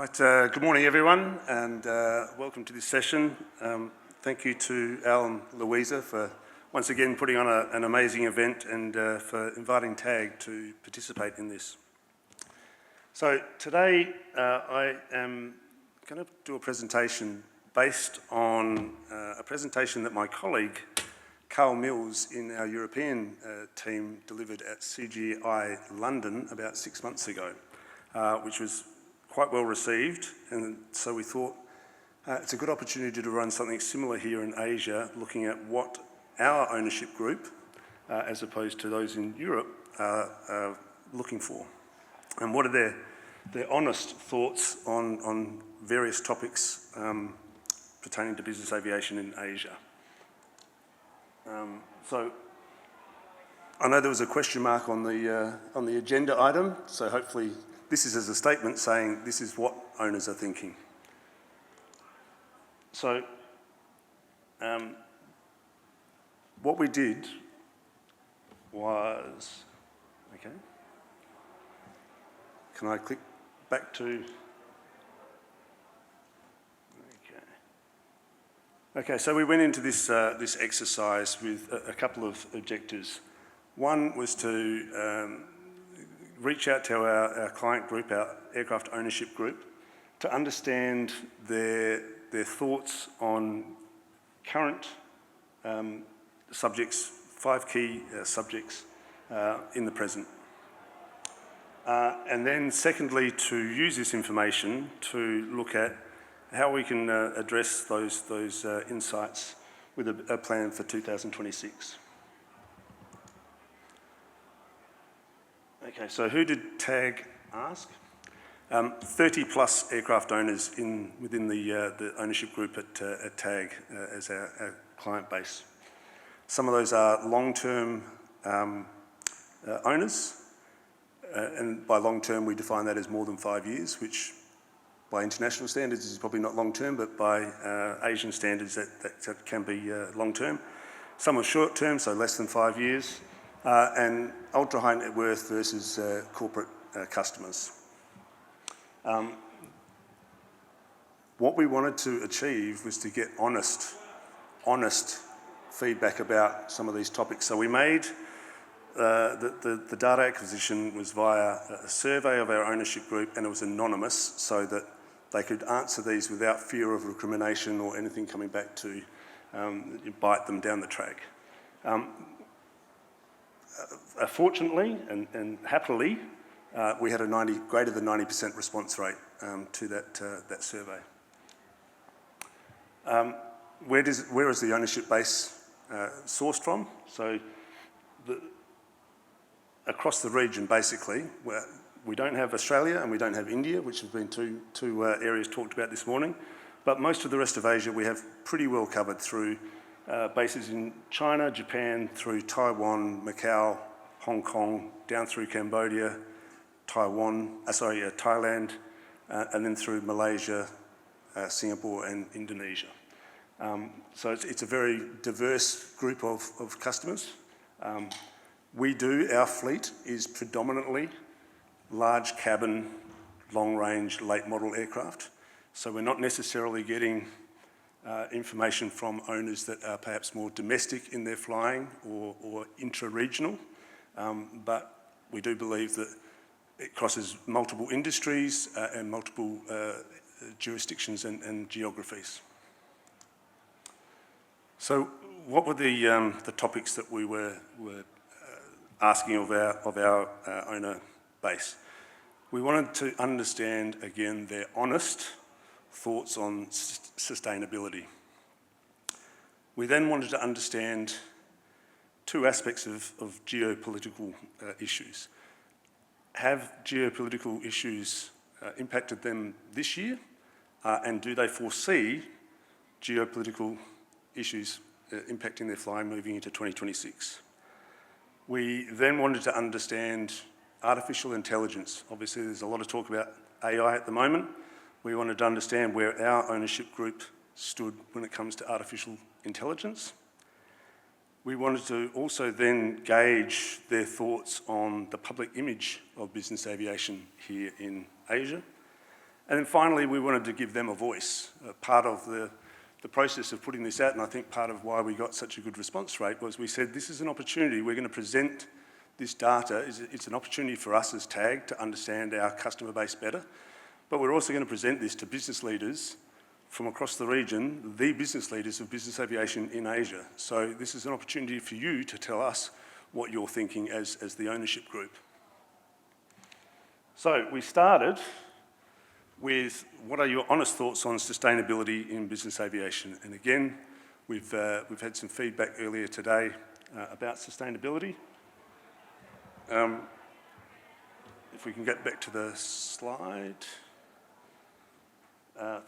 Right, good morning everyone, and welcome to this session. Thank you to Al and Louisa for once again putting on an amazing event and for inviting TAG to participate in this. So today I am going to do a presentation based on a presentation that my colleague Carl Mills in our European team delivered at CGI London about 6 months ago, which was quite well received, and so we thought it's a good opportunity to run something similar here in Asia, looking at what our ownership group, as opposed to those in Europe, are looking for, and what are their honest thoughts on various topics pertaining to business aviation in Asia. So I know there was a question mark on the agenda item, so hopefully this is as a statement saying this is what owners are thinking. So what we did was, okay, can I click back to, okay, so we went into this exercise with a couple of objectives. One was to reach out to our client group, our aircraft ownership group, to understand their thoughts on current subjects, 5 key subjects in the present. And then secondly, to use this information to look at how we can address those insights with a plan for 2026. Okay, so who did TAG ask? 30 plus aircraft owners within the ownership group at TAG as our client base. Some of those are long-term owners, and by long-term we define that as more than 5 years, which by international standards is probably not long-term, but by Asian standards that can be long-term. Some are short-term, so less than 5 years. And ultra-high net worth versus corporate customers. What we wanted to achieve was to get honest feedback about some of these topics. So we made, the data acquisition was via a survey of our ownership group, and it was anonymous so that they could answer these without fear of recrimination or anything coming back to bite them down the track. Fortunately and happily, we had a greater than 90% response rate to that survey. Where is the ownership base sourced from? So across the region, basically, we don't have Australia and we don't have India, which have been two areas talked about this morning, but most of the rest of Asia we have pretty well covered through bases in China, Japan, through Taiwan, Macau, Hong Kong, down through Cambodia, Thailand, and then through Malaysia, Singapore and Indonesia. So it's a very diverse group of customers. Our fleet is predominantly large cabin, long range, late model aircraft. So we're not necessarily getting information from owners that are perhaps more domestic in their flying or intra-regional, but we do believe that it crosses multiple industries and multiple jurisdictions and geographies. So what were the topics that we were asking of our owner base? We wanted to understand, again, their honest thoughts on sustainability. We then wanted to understand two aspects of geopolitical issues. Have geopolitical issues impacted them this year? And do they foresee geopolitical issues impacting their flying moving into 2026? We then wanted to understand artificial intelligence. Obviously, there's a lot of talk about AI at the moment. We wanted to understand where our ownership group stood when it comes to artificial intelligence. We wanted to also then gauge their thoughts on the public image of business aviation here in Asia. And then finally, we wanted to give them a voice. Part of the process of putting this out, and I think part of why we got such a good response rate, was we said, this is an opportunity. We're going to present this data. It's an opportunity for us as TAG to understand our customer base better, but we're also going to present this to business leaders from across the region, the business leaders of business aviation in Asia. So this is an opportunity for you to tell us what you're thinking as the ownership group. So we started with, what are your honest thoughts on sustainability in business aviation? And again, we've had some feedback earlier today about sustainability. If we can get back to the slide.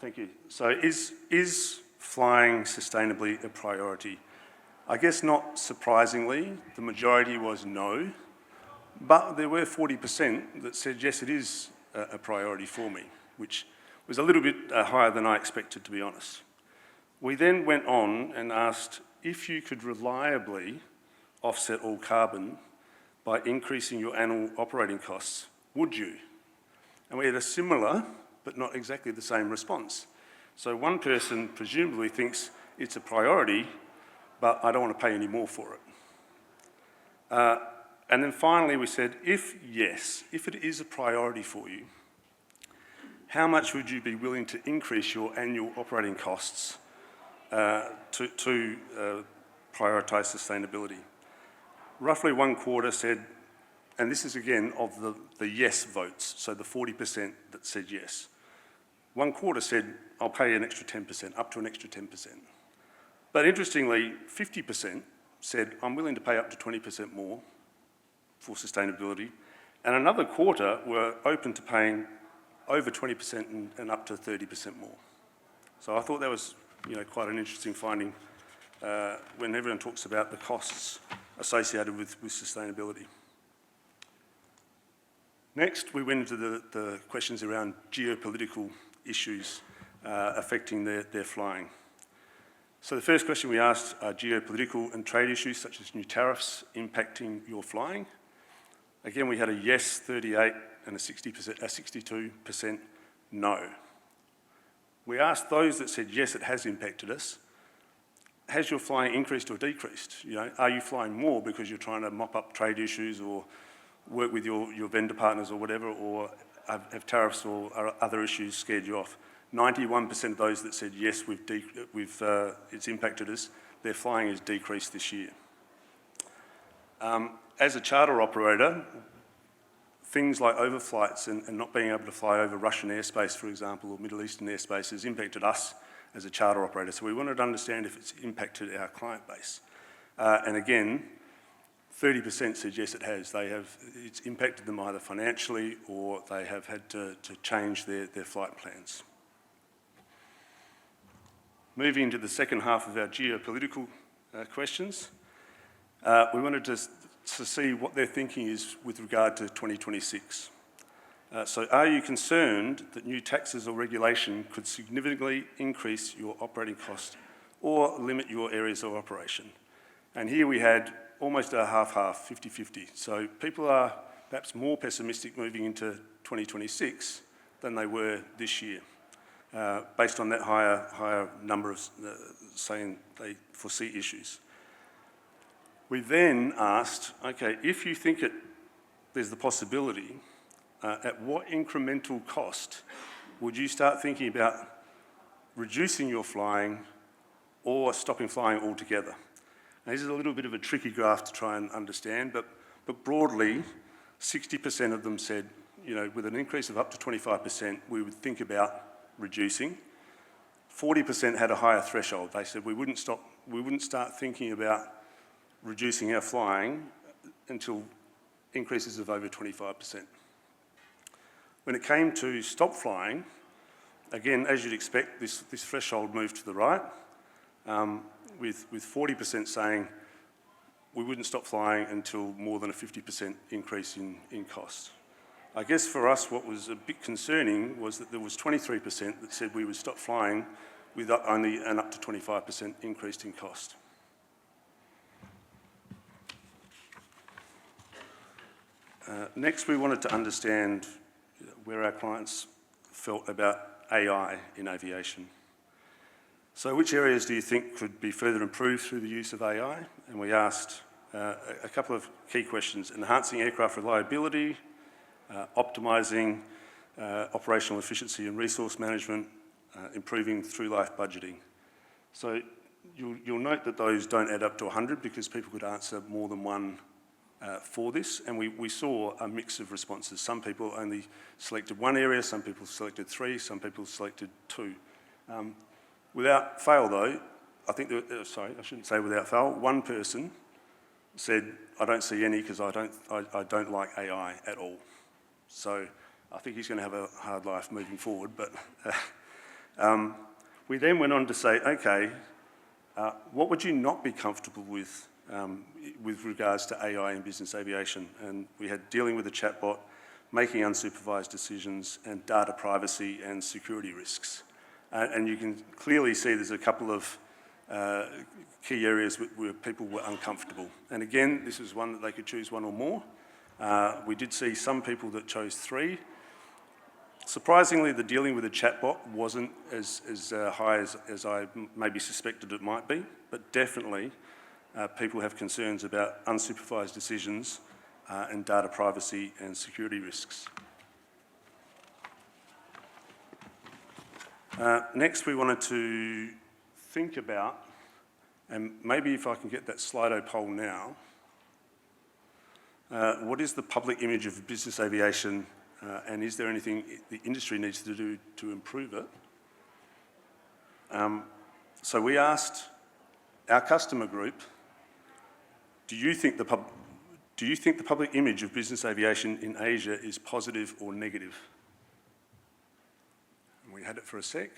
Thank you. So is flying sustainably a priority? I guess not surprisingly, the majority was no, but there were 40% that said, yes, it is a priority for me, which was a little bit higher than I expected, to be honest. We then went on and asked if you could reliably offset all carbon by increasing your annual operating costs, would you? And we had a similar, but not exactly the same response. So one person presumably thinks it's a priority, but I don't want to pay any more for it. And then finally we said, if yes, if it is a priority for you, how much would you be willing to increase your annual operating costs to prioritise sustainability? Roughly 1/4 said, and this is again of the yes votes, so the 40% that said yes. 1/4 said, I'll pay an extra 10%, up to an extra 10%. But interestingly, 50% said, I'm willing to pay up to 20% more for sustainability. And another 1/4 were open to paying over 20% and up to 30% more. So I thought that was, quite an interesting finding when everyone talks about the costs associated with sustainability. Next, we went into the questions around geopolitical issues affecting their flying. So the first question we asked are geopolitical and trade issues such as new tariffs impacting your flying. Again, we had a yes 38 and a 62% no. We asked those that said yes, it has impacted us. Has your flying increased or decreased? Are you flying more because you're trying to mop up trade issues or work with your vendor partners or whatever, or have tariffs or other issues scared you off? 91% of those that said yes, it's impacted us, their flying has decreased this year. As a charter operator, things like overflights and not being able to fly over Russian airspace, for example, or Middle Eastern airspace has impacted us as a charter operator. So we wanted to understand if it's impacted our client base. And again, 30% said yes, it has. It's impacted them either financially or they have had to change their flight plans. Moving to the second half of our geopolitical questions, we wanted to see what their thinking is with regard to 2026. So are you concerned that new taxes or regulation could significantly increase your operating cost or limit your areas of operation? And here we had almost a half-half, 50-50. So people are perhaps more pessimistic moving into 2026 than they were this year, based on that higher number of saying they foresee issues. We then asked, okay, if you think there's the possibility, at what incremental cost would you start thinking about reducing your flying or stopping flying altogether? Now, this is a little bit of a tricky graph to try and understand, but broadly, 60% of them said, with an increase of up to 25%, we would think about reducing. 40% had a higher threshold. They said we wouldn't start thinking about reducing our flying until increases of over 25%. When it came to stop flying, again, as you'd expect, this threshold moved to the right, with 40% saying we wouldn't stop flying until more than a 50% increase in cost. I guess for us, what was a bit concerning was that there was 23% that said we would stop flying with only an up to 25% increase in cost. Next, we wanted to understand where our clients felt about AI in aviation. So which areas do you think could be further improved through the use of AI? And we asked a couple of key questions: enhancing aircraft reliability, optimising operational efficiency and resource management, improving through-life budgeting. So you'll note that those don't add up to 100 because people could answer more than one for this, and we saw a mix of responses. Some people only selected one area, some people selected 3, some people selected 2. Without fail though, I think, sorry, I shouldn't say without fail, one person said, I don't see any because I don't like AI at all. So I think he's going to have a hard life moving forward, but we then went on to say, okay, what would you not be comfortable with regards to AI in business aviation? And we had dealing with a chatbot, making unsupervised decisions, and data privacy and security risks. And you can clearly see there's a couple of key areas where people were uncomfortable. And again, this is one that they could choose one or more. We did see some people that chose 3. Surprisingly, the dealing with a chatbot wasn't as high as I maybe suspected it might be, but definitely people have concerns about unsupervised decisions and data privacy and security risks. Next, we wanted to think about, and maybe if I can get that Slido poll now, what is the public image of business aviation, and is there anything the industry needs to do to improve it? So we asked our customer group, do you think the public image of business aviation in Asia is positive or negative? And we had it for a sec.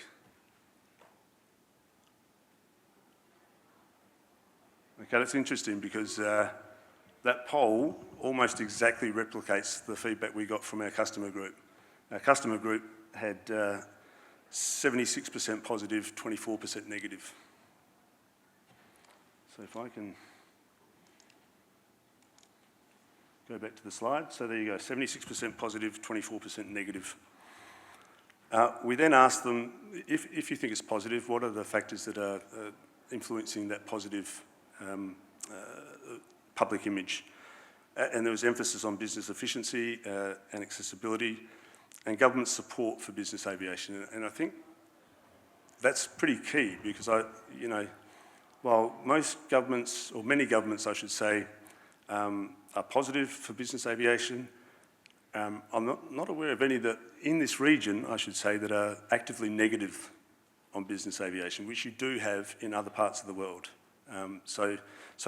Okay, that's interesting because that poll almost exactly replicates the feedback we got from our customer group. Our customer group had 76% positive, 24% negative. So if I can go back to the slide. So there you go, 76% positive, 24% negative. We then asked them, if you think it's positive, what are the factors that are influencing that positive public image? And there was emphasis on business efficiency and accessibility and government support for business aviation. And I think that's pretty key because while most governments, or many governments I should say, are positive for business aviation, I'm not aware of any that, in this region, I should say, that are actively negative on business aviation, which you do have in other parts of the world. So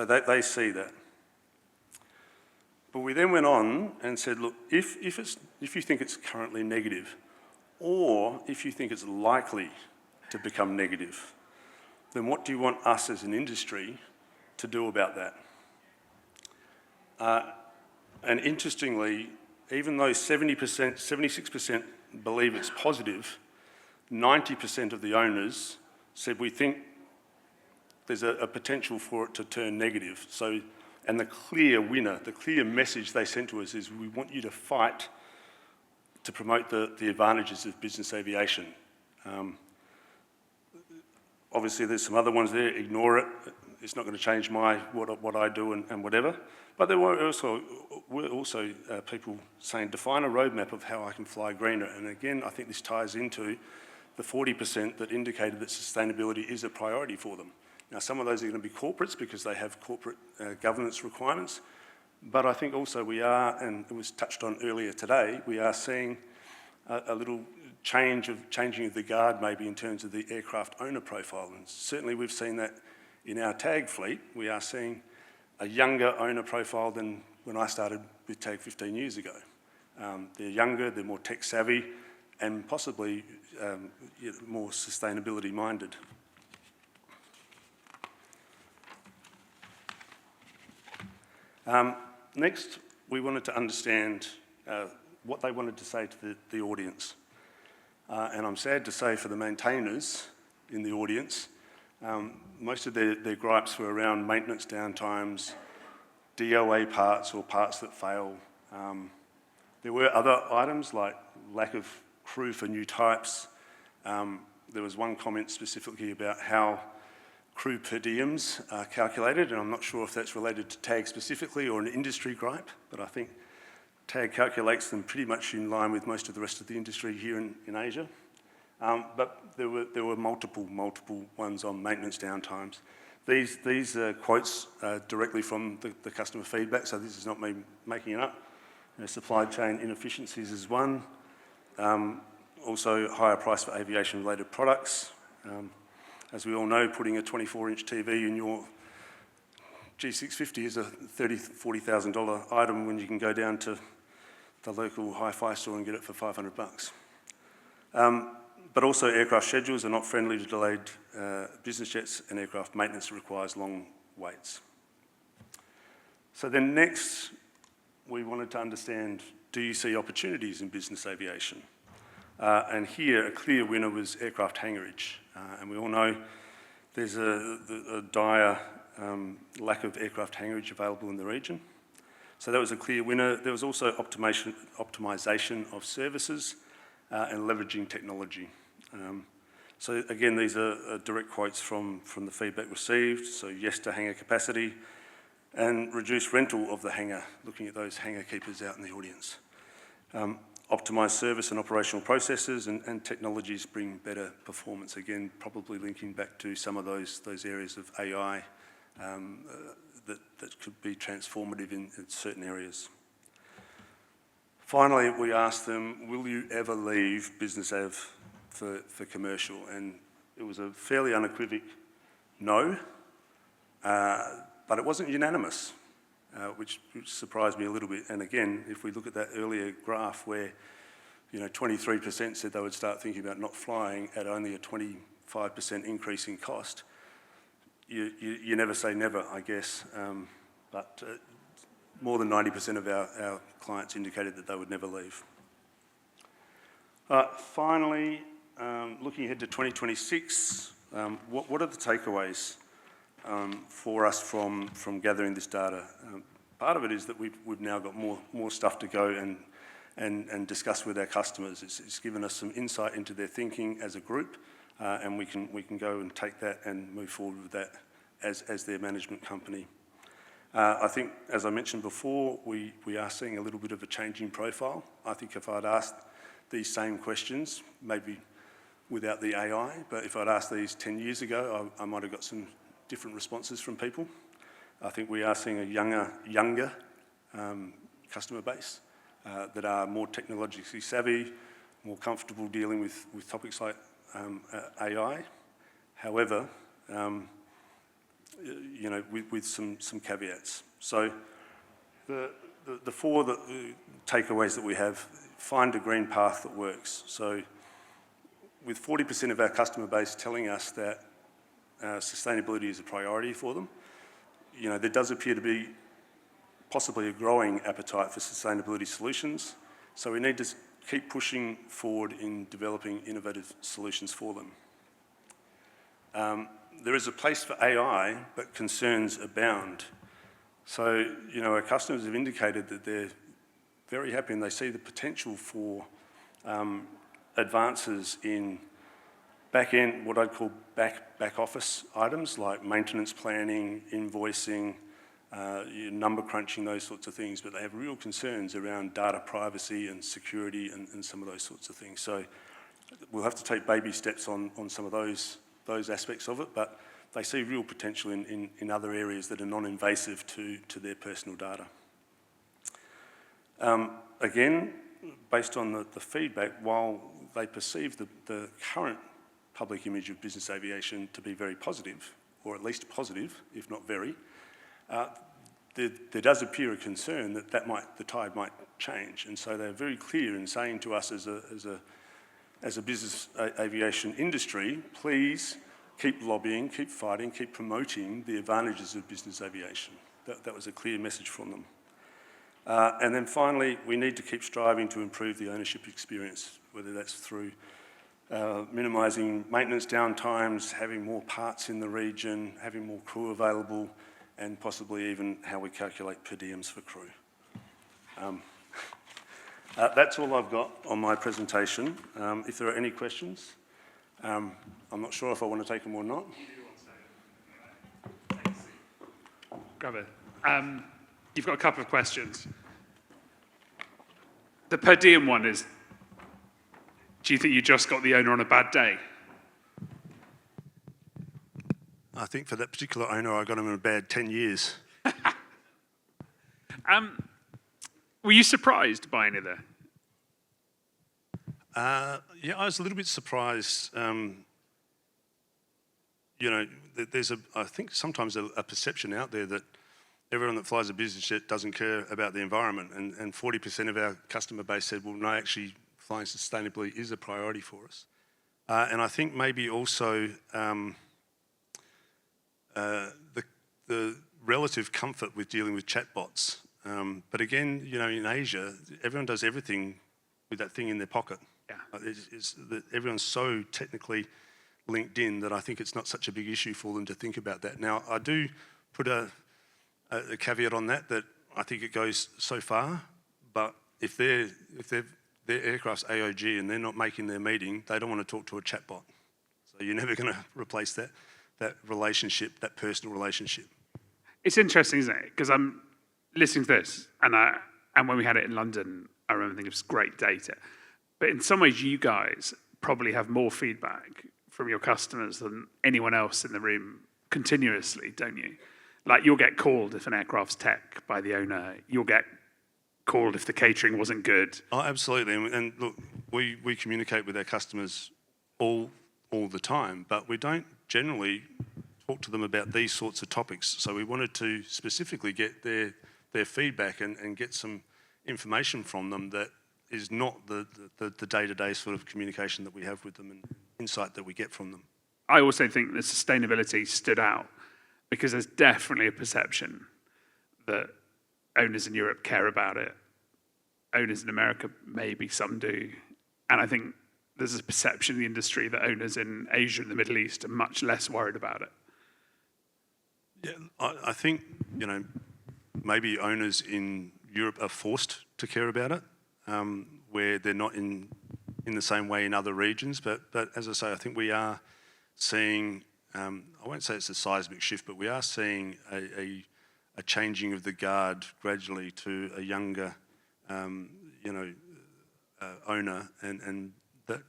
they see that. But we then went on and said, look, if you think it's currently negative, or if you think it's likely to become negative, then what do you want us as an industry to do about that? And interestingly, even though 76% believe it's positive, 90% of the owners said we think there's a potential for it to turn negative. So, and the clear winner, the clear message they sent to us is we want you to fight to promote the advantages of business aviation. Obviously there's some other ones there, ignore it, it's not going to change what I do and whatever. But there were also people saying, define a roadmap of how I can fly greener. And again, I think this ties into the 40% that indicated that sustainability is a priority for them. Now, some of those are going to be corporates because they have corporate governance requirements. But I think also we are, and it was touched on earlier today, we are seeing a little changing of the guard maybe in terms of the aircraft owner profile. And certainly we've seen that in our TAG fleet. We are seeing a younger owner profile than when I started with TAG 15 years ago. They're younger, they're more tech savvy, and possibly more sustainability minded. Next, we wanted to understand what they wanted to say to the audience. And I'm sad to say for the maintainers in the audience, most of their gripes were around maintenance downtimes, DOA parts or parts that fail. There were other items like lack of crew for new types. There was one comment specifically about how crew per diems are calculated, and I'm not sure if that's related to TAG specifically or an industry gripe, but I think TAG calculates them pretty much in line with most of the rest of the industry here in Asia. But there were multiple ones on maintenance downtimes. These are quotes directly from the customer feedback, so this is not me making it up. Supply chain inefficiencies is one. Also, higher price for aviation-related products. As we all know, putting a 24-inch TV in your G650 is a $30,000, $40,000 item when you can go down to the local hi-fi store and get it for $500. But also aircraft schedules are not friendly to delayed business jets, and aircraft maintenance requires long waits. So then next, we wanted to understand, do you see opportunities in business aviation? And here, a clear winner was aircraft hangarage. And we all know there's a dire lack of aircraft hangarage available in the region. So that was a clear winner. There was also optimisation of services and leveraging technology. So again, these are direct quotes from the feedback received. So yes to hangar capacity and reduce rental of the hangar, looking at those hangar keepers out in the audience. Optimise service and operational processes, and technologies bring better performance. Again, probably linking back to some of those areas of AI that could be transformative in certain areas. Finally, we asked them, will you ever leave business av for commercial? And it was a fairly unequivocal no, but it wasn't unanimous. Which surprised me a little bit. And again, if we look at that earlier graph where 23% said they would start thinking about not flying at only a 25% increase in cost, you never say never, I guess. But more than 90% of our clients indicated that they would never leave. Finally, looking ahead to 2026, what are the takeaways for us from gathering this data? Part of it is that we've now got more stuff to go and discuss with our customers. It's given us some insight into their thinking as a group, and we can go and take that and move forward with that as their management company. I think, as I mentioned before, we are seeing a little bit of a changing profile. I think if I'd asked these same questions, maybe without the AI, but if I'd asked these 10 years ago, I might have got some different responses from people. I think we are seeing a younger customer base that are more technologically savvy, more comfortable dealing with topics like AI. However, with some caveats. So the four takeaways that we have: find a green path that works. So with 40% of our customer base telling us that sustainability is a priority for them, there does appear to be possibly a growing appetite for sustainability solutions. So we need to keep pushing forward in developing innovative solutions for them. There is a place for AI, but concerns abound. So, our customers have indicated that they're very happy and they see the potential for advances in back-end, what I'd call back office items like maintenance planning, invoicing, number crunching, those sorts of things, but they have real concerns around data privacy and security and some of those sorts of things. So we'll have to take baby steps on some of those aspects of it, but they see real potential in other areas that are non-invasive to their personal data. Again, based on the feedback, while they perceive the current public image of business aviation to be very positive, or at least positive, if not very, there does appear a concern that the tide might change. And so they're very clear in saying to us as a business aviation industry, please keep lobbying, keep fighting, keep promoting the advantages of business aviation. That was a clear message from them. And then finally, we need to keep striving to improve the ownership experience, whether that's through minimising maintenance downtimes, having more parts in the region, having more crew available, and possibly even how we calculate per diems for crew. That's all I've got on my presentation. If there are any questions, I'm not sure if I want to take them or not. Grab it. You've got a couple of questions. The per diem one is, do you think you just got the owner on a bad day? I think for that particular owner, I got him in a bad 10 years. Were you surprised by any of that? Yeah, I was a little bit surprised. I think sometimes a perception out there that everyone that flies a business jet doesn't care about the environment, and 40% of our customer base said, well, no, actually flying sustainably is a priority for us. And I think maybe also the relative comfort with dealing with chatbots. But again, in Asia, everyone does everything with that thing in their pocket. Yeah. Everyone's so technically linked in that I think it's not such a big issue for them to think about that. Now, I do put a caveat on that I think it goes so far, but if their aircraft's AOG and they're not making their meeting, they don't want to talk to a chatbot. So you're never going to replace that relationship, that personal relationship. It's interesting, isn't it? Because I'm listening to this, and when we had it in London, I remember thinking it was great data. But in some ways, you guys probably have more feedback from your customers than anyone else in the room continuously, don't you? Like, you'll get called if an aircraft's tech by the owner. You'll get called if the catering wasn't good. Oh, absolutely. And look, we communicate with our customers all the time, but we don't generally talk to them about these sorts of topics. So we wanted to specifically get their feedback and get some information from them that is not the day-to-day sort of communication that we have with them and insight that we get from them. I also think that sustainability stood out because there's definitely a perception that owners in Europe care about it. Owners in America, maybe some do. And I think there's a perception in the industry that owners in Asia and the Middle East are much less worried about it. Yeah, I think, maybe owners in Europe are forced to care about it, where they're not in the same way in other regions. But as I say, I think we are seeing, I won't say it's a seismic shift, but we are seeing a changing of the guard gradually to a younger, owner, and that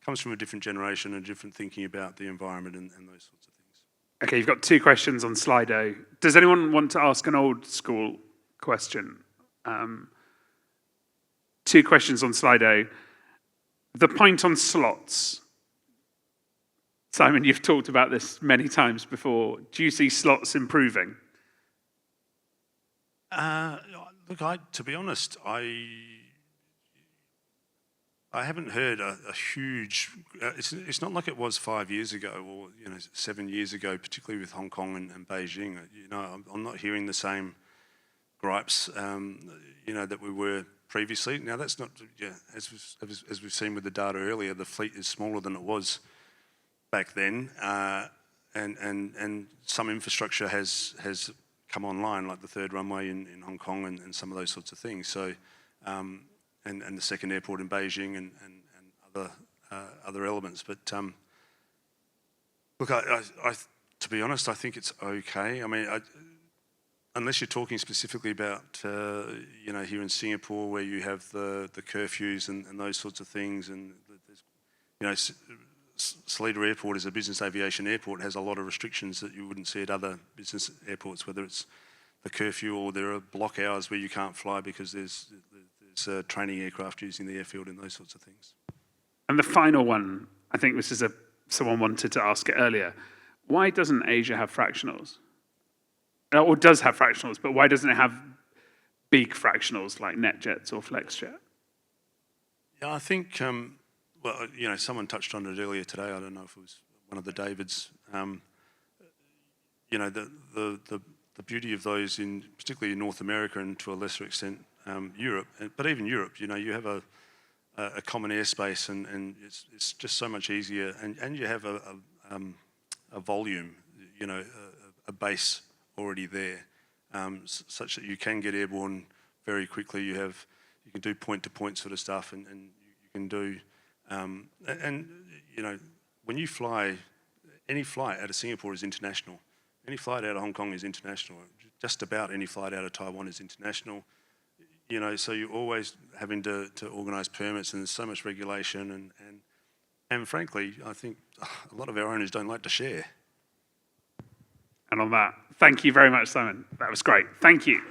comes from a different generation and different thinking about the environment and those sorts of things. Okay, you've got 2 questions on Slido. Does anyone want to ask an old school question? 2 questions on Slido. The point on slots. Simon, you've talked about this many times before. Do you see slots improving? Look, to be honest, I haven't heard a huge. It's not like it was 5 years ago or 7 years ago, particularly with Hong Kong and Beijing. I'm not hearing the same gripes, that we were previously. Now that's not, as we've seen with the data earlier, the fleet is smaller than it was back then, and some infrastructure has come online, like the 3rd runway in Hong Kong and some of those sorts of things. So, and the 2nd airport in Beijing and other elements. But look, I to be honest, I think it's okay. I mean, unless you're talking specifically about here in Singapore, where you have the curfews and those sorts of things, and Seletar Airport is a business aviation airport, has a lot of restrictions that you wouldn't see at other business airports, whether it's the curfew or there are block hours where you can't fly because there's training aircraft using the airfield and those sorts of things. And the final one, I think this is someone wanted to ask it earlier. Why doesn't Asia have fractionals? Or does have fractionals, but why doesn't it have big fractionals like NetJets or FlexJet? Yeah, I think, someone touched on it earlier today. I don't know if it was one of the Davids. The beauty of those, particularly in North America and to a lesser extent Europe, but even Europe, you have a common airspace and it's just so much easier, and you have a volume, a base already there, such that you can get airborne very quickly. You have you can do point-to-point sort of stuff, and you can do, and you know, when you fly, any flight out of Singapore is international. Any flight out of Hong Kong is international. Just about any flight out of Taiwan is international. You know, so you're always having to organise permits, and there's so much regulation, and frankly, I think a lot of our owners don't like to share. And on that, thank you very much, Simon. That was great. Thank you.